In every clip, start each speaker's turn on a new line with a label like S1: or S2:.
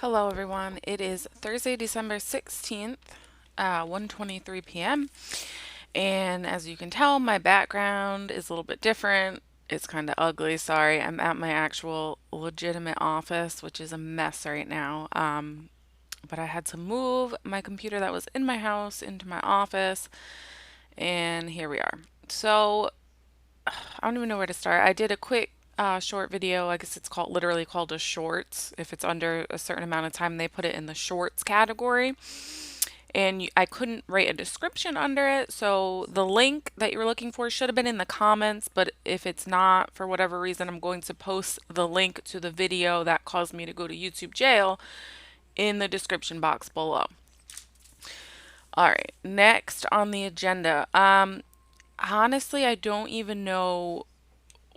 S1: Hello, everyone. It is Thursday, December 16th, 1:23 p.m. And as you can tell, my background is a little bit different. It's kind of ugly. Sorry. I'm at my actual legitimate office, which is a mess right now. But I had to move my computer that was in my house into my office, and here we are. So I don't even know where to start. I did a quick short video. I guess it's called literally called a shorts. If it's under a certain amount of time, they put it in the shorts category. And I couldn't write a description under it. So the link that you were looking for should have been in the comments. But if it's not, for whatever reason, I'm going to post the link to the video that caused me to go to YouTube jail in the description box below. All right, next on the agenda. Honestly, I don't even know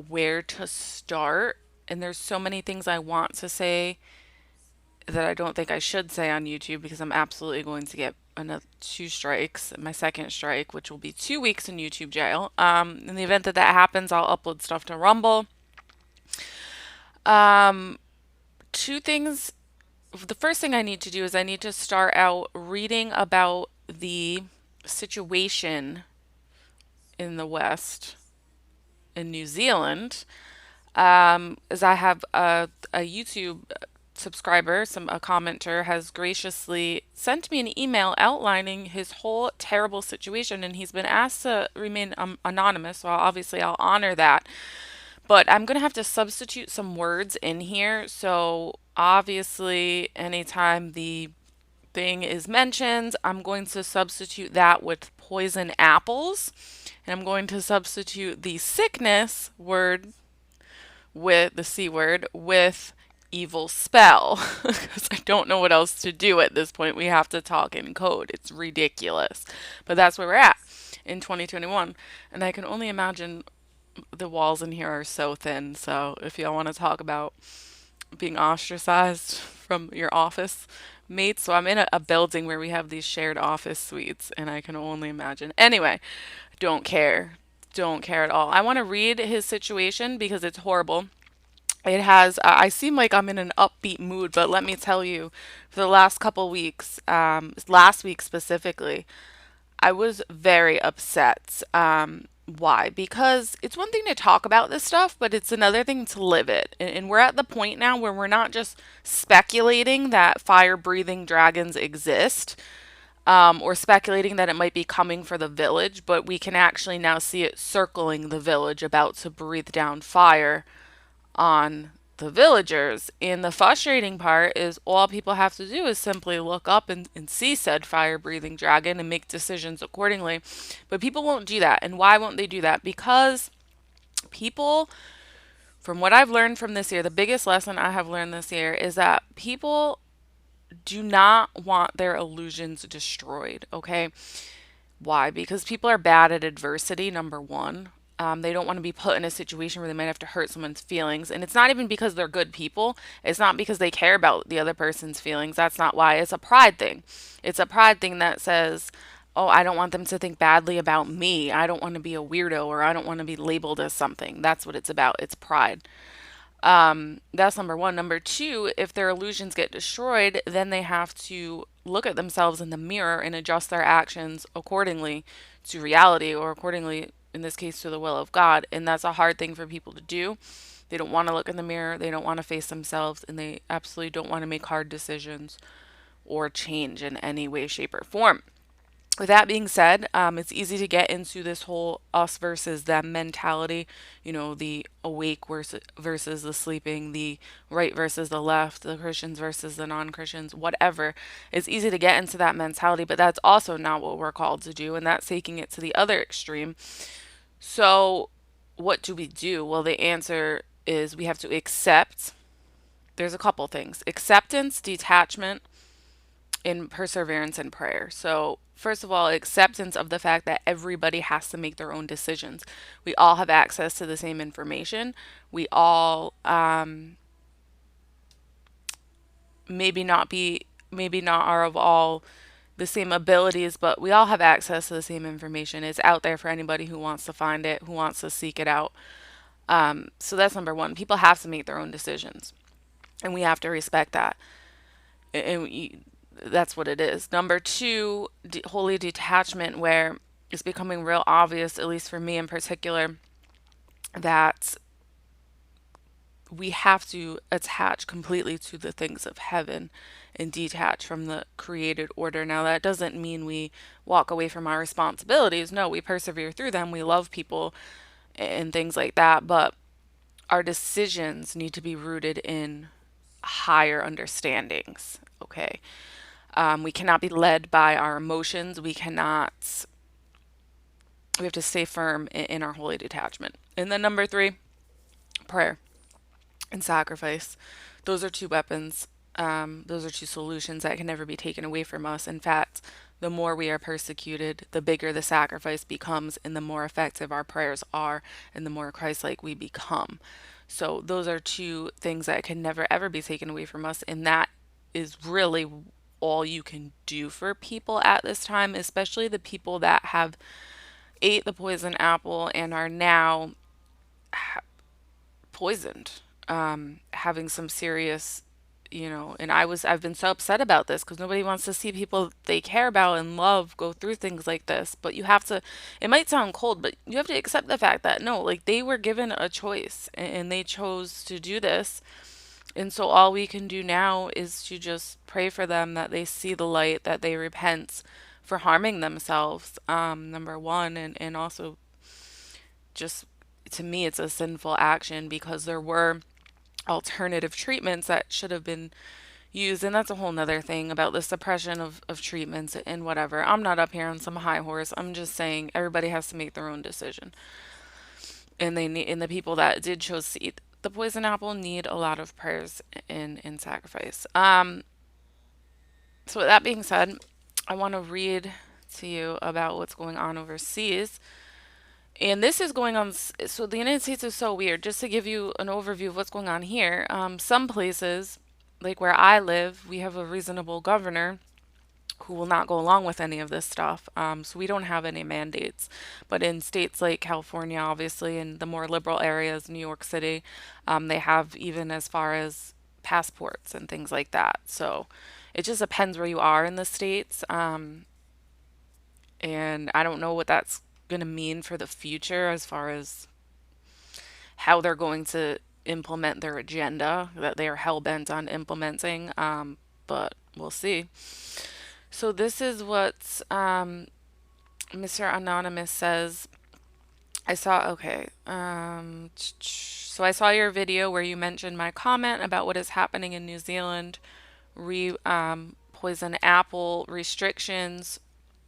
S1: where to start. And there's so many things I want to say that I don't think I should say on YouTube because I'm absolutely going to get another two strikes, my second strike, which will be 2 weeks in YouTube jail. In the event that that happens, I'll upload stuff to Rumble. Um, Two things. The first thing I need to do is I need to start out reading about the situation in the West in New Zealand. As I have a YouTube subscriber, a commenter, has graciously sent me an email outlining his whole terrible situation, and he's been asked to remain anonymous. So obviously, I'll honor that. But I'm gonna have to substitute some words in here. So obviously, anytime the thing is mentioned, I'm going to substitute that with poison apples, and I'm going to substitute the sickness word with the C word with evil spell because I don't know what else to do at this point. We have to talk in code. It's ridiculous. But that's where we're at in 2021. And I can only imagine the walls in here are so thin. So if y'all want to talk about being ostracized from your office mates, so I'm in a building where we have these shared office suites, and I can only imagine. Anyway, don't care. Don't care at all. I want to read his situation because it's horrible. It has, I seem like I'm in an upbeat mood, but let me tell you, for the last couple weeks, last week specifically, I was very upset. Why? Because it's one thing to talk about this stuff, but it's another thing to live it. And we're at the point now where we're not just speculating that fire breathing dragons exist, or speculating that it might be coming for the village, but we can actually now see it circling the village, about to breathe down fire on the villagers. And the frustrating part is all people have to do is simply look up and see said fire breathing dragon and make decisions accordingly. But people won't do that. And why won't they do that? Because people, from what I've learned from this year, the biggest lesson I have learned this year is that people do not want their illusions destroyed, okay? Why? Because people are bad at adversity, number one. They don't want to be put in a situation where they might have to hurt someone's feelings. And it's not even because they're good people. It's not because they care about the other person's feelings. That's not why. It's a pride thing. It's a pride thing that says, oh, I don't want them to think badly about me. I don't want to be a weirdo, or I don't want to be labeled as something. That's what it's about. It's pride. That's number one. Number two, if their illusions get destroyed, then they have to look at themselves in the mirror and adjust their actions accordingly to reality, or accordingly, in this case, to the will of God. And that's a hard thing for people to do. They don't want to look in the mirror, they don't want to face themselves, and they absolutely don't want to make hard decisions or change in any way, shape, or form. With that being said, it's easy to get into this whole us versus them mentality. You know, the awake versus the sleeping, the right versus the left, the Christians versus the non Christians, whatever. It's easy to get into that mentality, but that's also not what we're called to do, and that's taking it to the other extreme. So, what do we do? Well, the answer is we have to accept. There's a couple things: acceptance, detachment, in perseverance and prayer. So, first of all, acceptance of the fact that everybody has to make their own decisions. We all have access to the same information. We all maybe not be maybe not are of all the same abilities, but we all have access to the same information. It's out there for anybody who wants to find it, who wants to seek it out. So that's number one. People have to make their own decisions, and we have to respect that. And that's what it is. Number two, holy detachment, where it's becoming real obvious, at least for me in particular, that we have to attach completely to the things of heaven and detach from the created order. Now, that doesn't mean we walk away from our responsibilities. No, we persevere through them. We love people and things like that. But our decisions need to be rooted in higher understandings. Okay. We cannot be led by our emotions. We have to stay firm in our holy detachment. And then number three, prayer and sacrifice. Those are two weapons. Those are two solutions that can never be taken away from us. In fact, the more we are persecuted, the bigger the sacrifice becomes, and the more effective our prayers are, and the more Christ like we become. So, those are two things that can never ever be taken away from us. And that is really all you can do for people at this time, especially the people that have ate the poison apple and are now poisoned, having some serious, and I've been so upset about this because nobody wants to see people they care about and love go through things like this. But you have to, it might sound cold, but you have to accept the fact that no, like they were given a choice and they chose to do this. And so all we can do now is to just pray for them that they see the light, that they repent for harming themselves, number one, and also just to me, it's a sinful action because there were alternative treatments that should have been used. And that's a whole nother thing about the suppression of treatments and whatever. I'm not up here on some high horse. I'm just saying everybody has to make their own decision. And the people that did choose to eat the poison apple need a lot of prayers and sacrifice. So with that being said, I want to read to you about what's going on overseas. And this is going on. So the United States is so weird. Just to give you an overview of what's going on here, some places, like where I live, we have a reasonable governor who will not go along with any of this stuff. So we don't have any mandates. But in states like California, obviously, and the more liberal areas, New York City, they have even as far as passports and things like that. So it just depends where you are in the states. And I don't know what that's going to mean for the future as far as how they're going to implement their agenda that they are hell bent on implementing. But we'll see. So this is what Mr. Anonymous says. I saw, okay. So I saw your video where you mentioned my comment about what is happening in New Zealand, poison apple restrictions.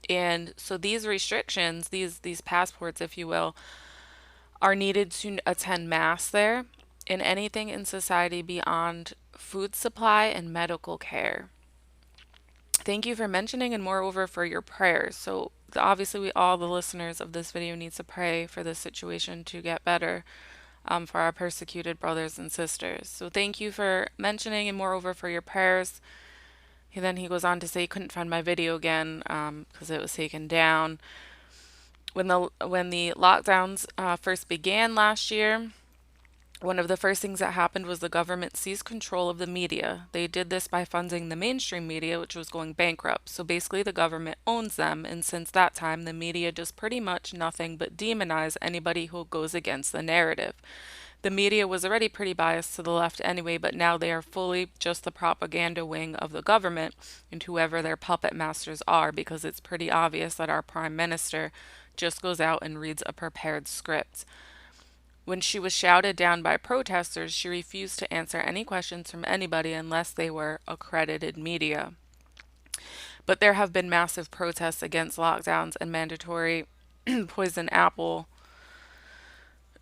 S1: And so these restrictions, these passports, if you will, are needed to attend mass there and anything in society beyond food supply and medical care. Thank you for mentioning and moreover for your prayers. So obviously we all the listeners of this video needs to pray for this situation to get better, for our persecuted brothers and sisters. So thank you for mentioning and moreover for your prayers. Then he goes on to say he couldn't find my video again because it was taken down. When the lockdowns first began last year, one of the first things that happened was the government seized control of the media. They did this by funding the mainstream media, which was going bankrupt. So basically, the government owns them, and since that time, the media does pretty much nothing but demonize anybody who goes against the narrative. The media was already pretty biased to the left anyway, but now they are fully just the propaganda wing of the government and whoever their puppet masters are, because it's pretty obvious that our prime minister just goes out and reads a prepared script. When she was shouted down by protesters, she refused to answer any questions from anybody unless they were accredited media. But there have been massive protests against lockdowns and mandatory poison apple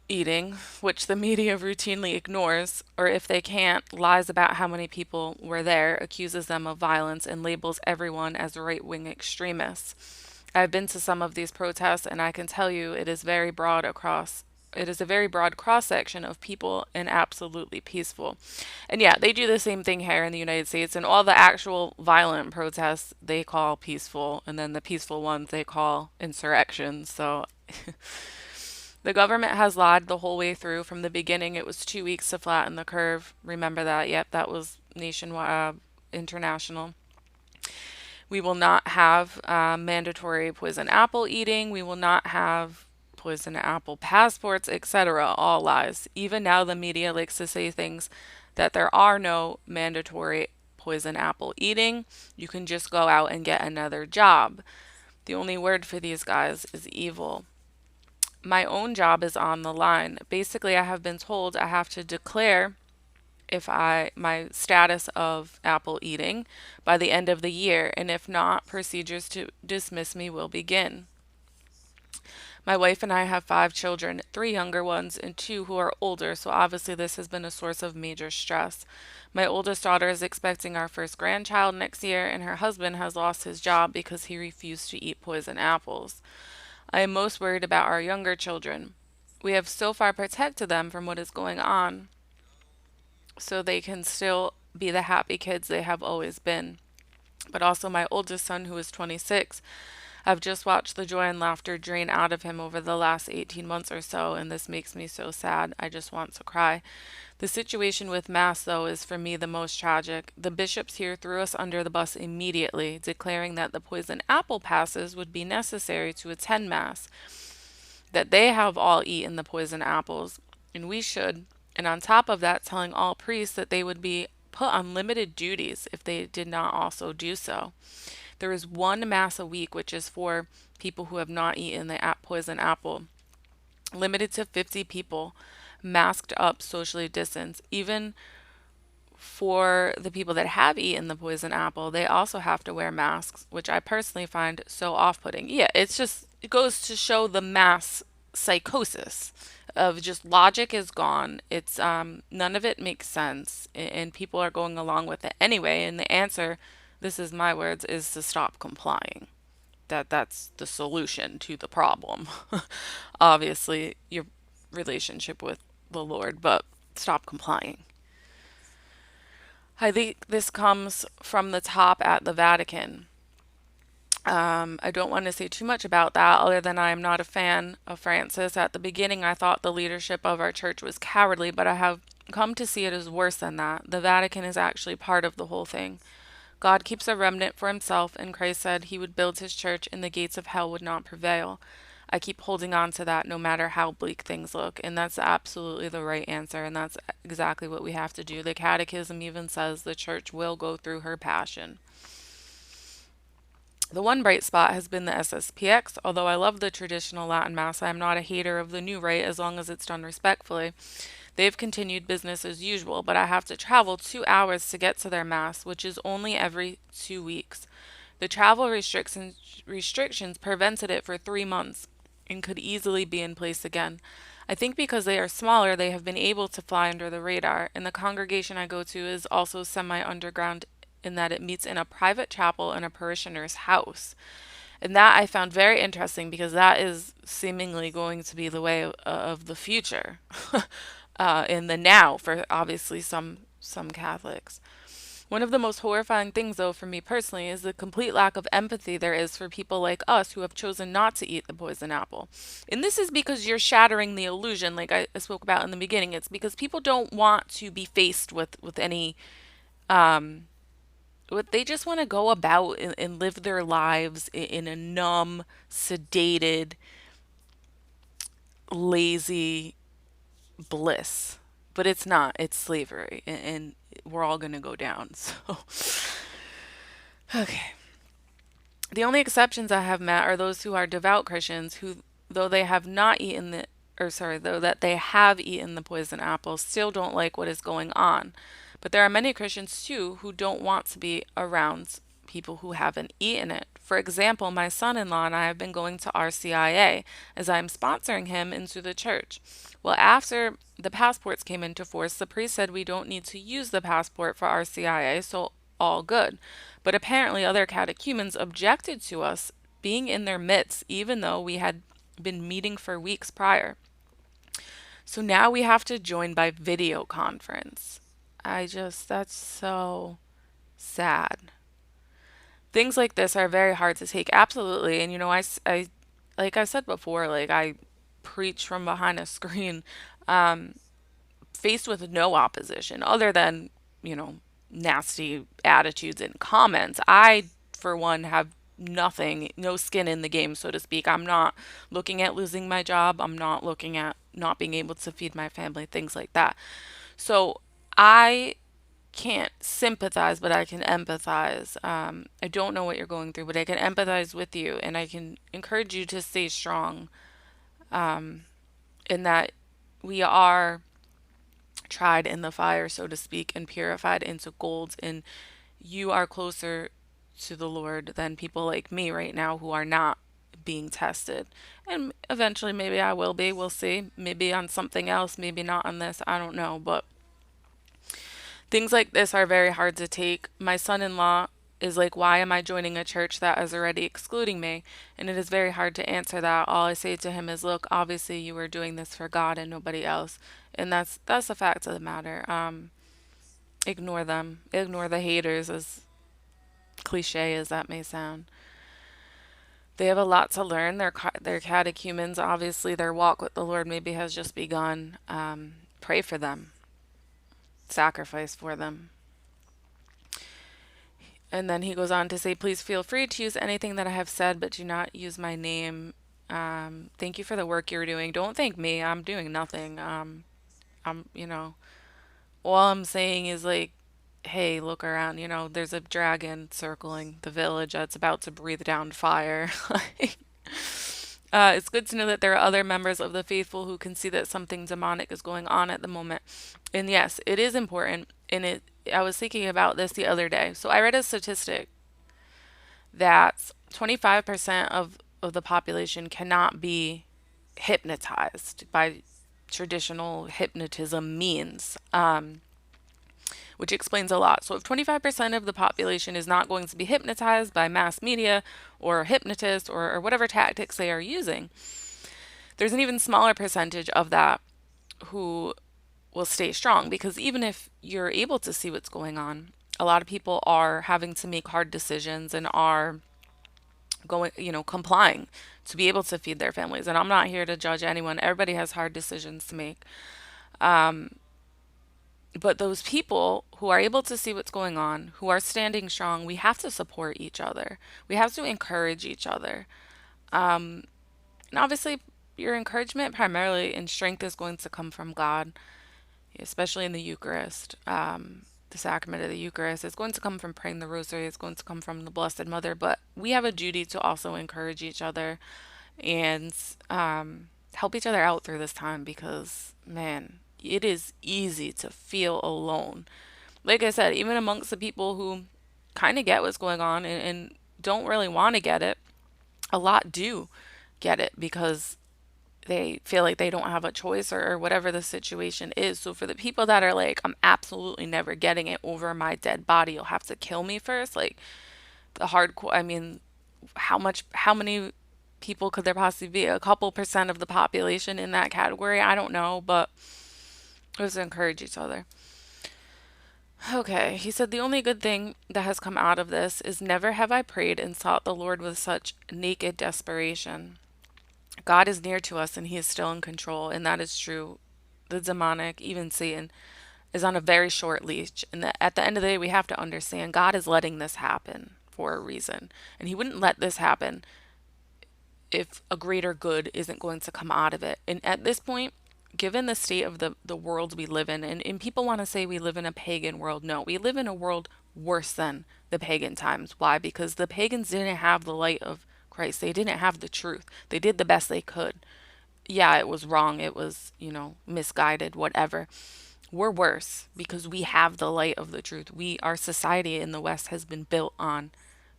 S1: eating, which the media routinely ignores, or if they can't, lies about how many people were there, accuses them of violence, and labels everyone as right wing extremists. I've been to some of these protests, and I can tell you it is a very broad cross section of people and absolutely peaceful. And yeah, they do the same thing here in the United States, and all the actual violent protests they call peaceful, and then the peaceful ones they call insurrections. So the government has lied the whole way through. From the beginning, it was 2 weeks to flatten the curve. Remember that? Yep, that was nationwide. international. We will not have mandatory poison apple eating. We will not have poison apple passports, etc. All lies. Even now, the media likes to say things that there are no mandatory poison apple eating. You can just go out and get another job. The only word for these guys is evil. My own job is on the line. Basically, I have been told I have to declare if I my status of apple eating by the end of the year, and if not, procedures to dismiss me will begin. My wife and I have 5 children, 3 younger ones and 2 who are older, so obviously this has been a source of major stress. My oldest daughter is expecting our first grandchild next year, and her husband has lost his job because he refused to eat poison apples. I am most worried about our younger children. We have so far protected them from what is going on so they can still be the happy kids they have always been. But also, my oldest son, who is 26, I've just watched the joy and laughter drain out of him over the last 18 months or so, and this makes me so sad. I just want to cry. The situation with Mass, though, is for me the most tragic. The bishops here threw us under the bus immediately, declaring that the poison apple passes would be necessary to attend Mass, that they have all eaten the poison apples, and we should. And on top of that, telling all priests that they would be put on limited duties if they did not also do so. There is one Mass a week, which is for people who have not eaten the poison apple, limited to 50 people, masked up, socially distanced. Even for the people that have eaten the poison apple, they also have to wear masks, which I personally find so off putting. Yeah, it goes to show the mass psychosis of just logic is gone. It's none of it makes sense, and people are going along with it anyway. And the answer, this is my words, is to stop complying. That's the solution to the problem. Obviously, your relationship with the Lord, but stop complying. I think this comes from the top at the Vatican. I don't want to say too much about that, other than I am not a fan of Francis. At the beginning, I thought the leadership of our church was cowardly, but I have come to see it as worse than that. The Vatican is actually part of the whole thing. God keeps a remnant for himself, and Christ said he would build his church and the gates of hell would not prevail. I keep holding on to that no matter how bleak things look, and that's absolutely the right answer, and that's exactly what we have to do. The Catechism even says the church will go through her passion. The one bright spot has been the SSPX. Although I love the traditional Latin Mass, I am not a hater of the new rite as long as it's done respectfully. They've continued business as usual, but I have to travel 2 hours to get to their Mass, which is only every 2 weeks. The travel restrictions prevented it for 3 months and could easily be in place again. I think because they are smaller, they have been able to fly under the radar, and the congregation I go to is also semi underground in that it meets in a private chapel in a parishioner's house. And that I found very interesting because that is seemingly going to be the way of the future in the now for obviously some Catholics. One of the most horrifying things, though, for me personally, is the complete lack of empathy there is for people like us who have chosen not to eat the poison apple. And this is because you're shattering the illusion, like I spoke about in the beginning. It's because people don't want to be faced with any um, they just want to go about and live their lives in a numb, sedated, lazy bliss. But it's not, it's slavery, and we're all going to go down. So, okay. The only exceptions I have met are those who are devout Christians who, though they have not eaten the, or sorry, though that they have eaten the poison apple, still don't like what is going on. But there are many Christians too who don't want to be around people who haven't eaten it. For example, my son-in-law and I have been going to RCIA as I am sponsoring him into the church. Well, after the passports came into force, the priest said we don't need to use the passport for RCIA, so all good. But apparently other catechumens objected to us being in their midst, even though we had been meeting for weeks prior. So now we have to join by video conference. That's so sad. Things like this are very hard to take, absolutely. And like I said before, like I preach from behind a screen, faced with no opposition other than, you know, nasty attitudes and comments. I, for one, have nothing, no skin in the game, so to speak. I'm not looking at losing my job. I'm not looking at not being able to feed my family, things like that. So I can't sympathize, but I can empathize. I don't know what you're going through, but I can empathize with you and I can encourage you to stay strong, in that we are tried in the fire, so to speak, and purified into gold. And you are closer to the Lord than people like me right now who are not being tested. And eventually, maybe I will be. We'll see. Maybe on something else, maybe not on this. I don't know. But things like this are very hard to take. My son in law is like, why am I joining a church that is already excluding me? And it is very hard to answer that. All I say to him is, look, obviously you were doing this for God and nobody else. And that's the fact of the matter. Ignore them. Ignore the haters, as cliche as that may sound. They have a lot to learn. They're catechumens. Obviously, their walk with the Lord maybe has just begun. Pray for them. Sacrifice for them. And then he goes on to say, please feel free to use anything that I have said, but do not use my name. Thank you for the work you're doing. Don't thank me. I'm doing nothing. All I'm saying is like, hey, look around. There's a dragon circling the village that's about to breathe down fire. It's good to know that there are other members of the faithful who can see that something demonic is going on at the moment. And yes, it is important. And I was thinking about this the other day. So I read a statistic that 25% of the population cannot be hypnotized by traditional hypnotism means, which explains a lot. So if 25% of the population is not going to be hypnotized by mass media or hypnotists or whatever tactics they are using, there's an even smaller percentage of that who will stay strong, because even if you're able to see what's going on, a lot of people are having to make hard decisions and are complying to be able to feed their families. And I'm not here to judge anyone. Everybody has hard decisions to make. But those people who are able to see what's going on, who are standing strong, we have to support each other. We have to encourage each other. And obviously, your encouragement primarily and strength is going to come from God, especially in the Eucharist, the sacrament of the Eucharist. It's going to come from praying the rosary. It's going to come from the Blessed Mother. But we have a duty to also encourage each other and help each other out through this time, because, man, it is easy to feel alone. Like I said, even amongst the people who kind of get what's going on and don't really want to get it, a lot do get it because they feel like they don't have a choice, or whatever the situation is. So for the people that are like, I'm absolutely never getting it over my dead body, you'll have to kill me first, like the hardcore, I mean, how many people could there possibly be? A couple percent of the population in that category? I don't know, but let's encourage each other. Okay, he said, the only good thing that has come out of this is never have I prayed and sought the Lord with such naked desperation. God is near to us and he is still in control, and that is true. The demonic, even Satan, is on a very short leash. And at the end of the day, we have to understand God is letting this happen for a reason. And he wouldn't let this happen if a greater good isn't going to come out of it. And at this point, given the state of the world we live in, and people want to say we live in a pagan world. No, we live in a world worse than the pagan times. Why? Because the pagans didn't have the light of Christ. They didn't have the truth. They did the best they could. Yeah, it was wrong. It was, misguided, whatever. We're worse because we have the light of the truth. Our society in the West has been built on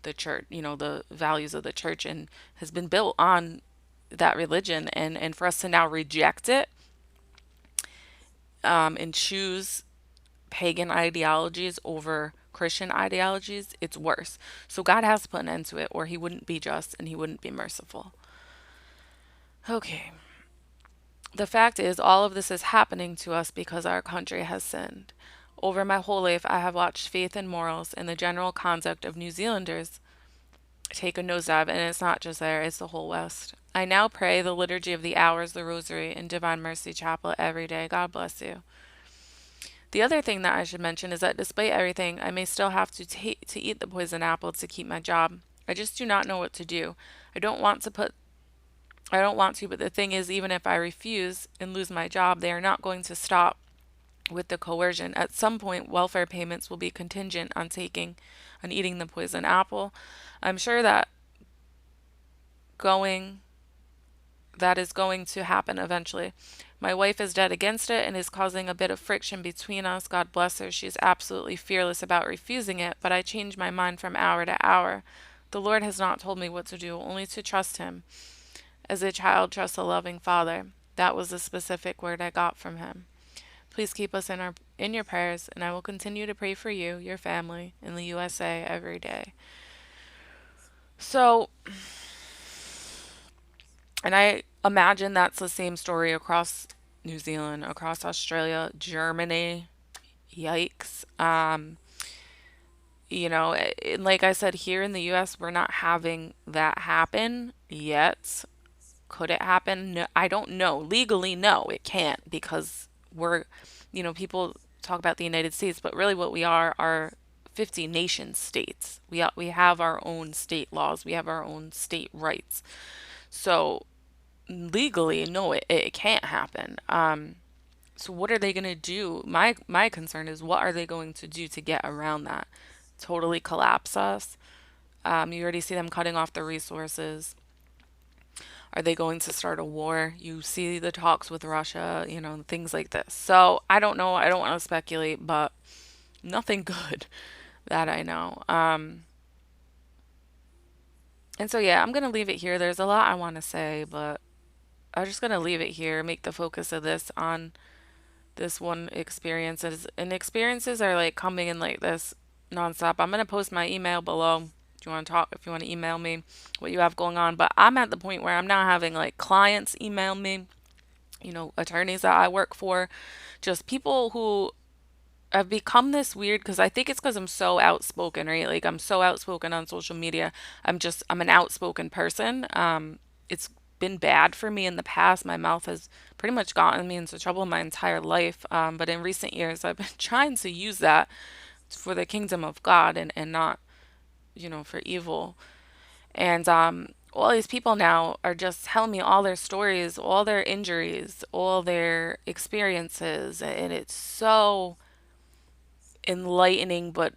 S1: the church, the values of the church, and has been built on that religion. And for us to now reject it, and choose pagan ideologies over Christian ideologies, it's worse. So God has to put an end to it, or he wouldn't be just and he wouldn't be merciful. Okay. The fact is, all of this is happening to us because our country has sinned. Over my whole life, I have watched faith and morals and the general conduct of New Zealanders take a nosedive, and it's not just there, it's the whole West. I now pray the Liturgy of the Hours, the Rosary, and Divine Mercy Chapel every day. God bless you. The other thing that I should mention is that despite everything, I may still have to eat the poison apple to keep my job. I just do not know what to do. I don't want to put I don't want to, but the thing is, even if I refuse and lose my job, they are not going to stop with the coercion. At some point, welfare payments will be contingent on eating the poison apple. I'm sure going, that is going to happen eventually. My wife is dead against it and is causing a bit of friction between us. God bless her. She is absolutely fearless about refusing it, but I change my mind from hour to hour. The Lord has not told me what to do, only to trust Him. As a child trusts a loving father. That was the specific word I got from Him. Please keep us in your prayers, and I will continue to pray for you, your family, in the USA every day. So, and I imagine that's the same story across New Zealand, across Australia, Germany. Yikes. Like I said, here in the US, we're not having that happen yet. Could it happen? No, I don't know. Legally, no, it can't because people talk about the United States, but really what we are 50 nation states. We have our own state laws. We have our own state rights. So legally, no, it can't happen. So what are they going to do? My concern is what are they going to do to get around that? Totally collapse us. You already see them cutting off the resources. Are they going to start a war? You see the talks with Russia, things like this. So I don't know. I don't want to speculate, but nothing good that I know. And so, yeah, I'm going to leave it here. There's a lot I want to say, but I'm just going to leave it here, make the focus of this on this one experiences. And experiences are like coming in like this nonstop. I'm going to post my email below if you want to talk, if you want to email me what you have going on. But I'm at the point where I'm now having like clients email me, attorneys that I work for, just people who have become this weird because I think it's because I'm so outspoken, right? Like I'm so outspoken on social media. I'm an outspoken person. It's been bad for me in the past. My mouth has pretty much gotten me into trouble my entire life. But in recent years, I've been trying to use that for the kingdom of God and not, for evil. And all these people now are just telling me all their stories, all their injuries, all their experiences. And it's so enlightening, but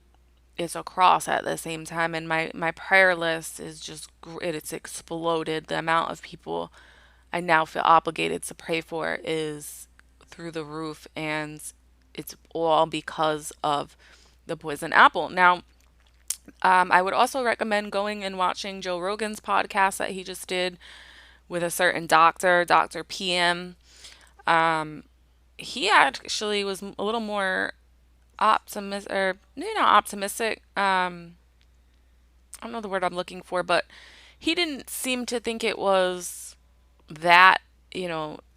S1: it's a cross at the same time. And my prayer list is just, it's exploded. The amount of people I now feel obligated to pray for is through the roof. And it's all because of the poison apple. Now, I would also recommend going and watching Joe Rogan's podcast that he just did with a certain doctor, Dr. PM. He actually was a little more optimistic, or maybe not optimistic. I don't know the word I'm looking for, but he didn't seem to think it was that,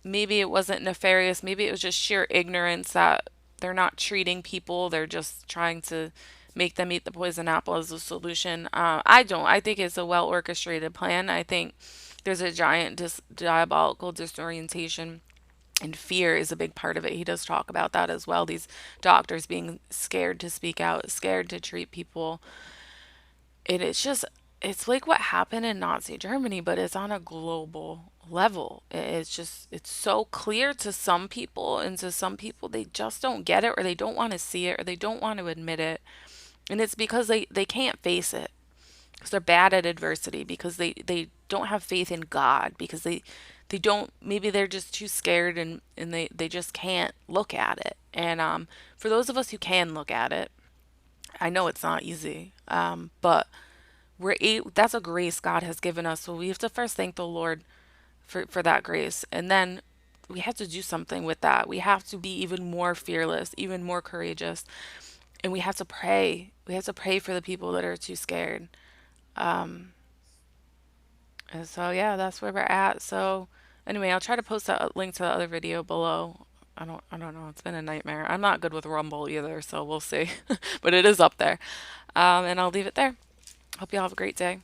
S1: maybe it wasn't nefarious. Maybe it was just sheer ignorance that they're not treating people. They're just trying to make them eat the poison apple as a solution. I don't. I think it's a well orchestrated plan. I think there's a giant diabolical disorientation, and fear is a big part of it. He does talk about that as well. These doctors being scared to speak out, scared to treat people. It's like what happened in Nazi Germany, but it's on a global level. It's so clear to some people, and to some people, they just don't get it, or they don't want to see it, or they don't want to admit it. And it's because they can't face it, because they're bad at adversity, because they don't have faith in God, because they don't, maybe they're just too scared, and they just can't look at it. And for those of us who can look at it, I know it's not easy, but that's a grace God has given us. So we have to first thank the Lord for that grace. And then we have to do something with that. We have to be even more fearless, even more courageous. And we have to pray. We have to pray for the people that are too scared. Um, and so, yeah, that's where we're at. So, anyway, I'll try to post a link to the other video below. I don't know. It's been a nightmare. I'm not good with Rumble either, so we'll see. But it is up there. And I'll leave it there. Hope you all have a great day.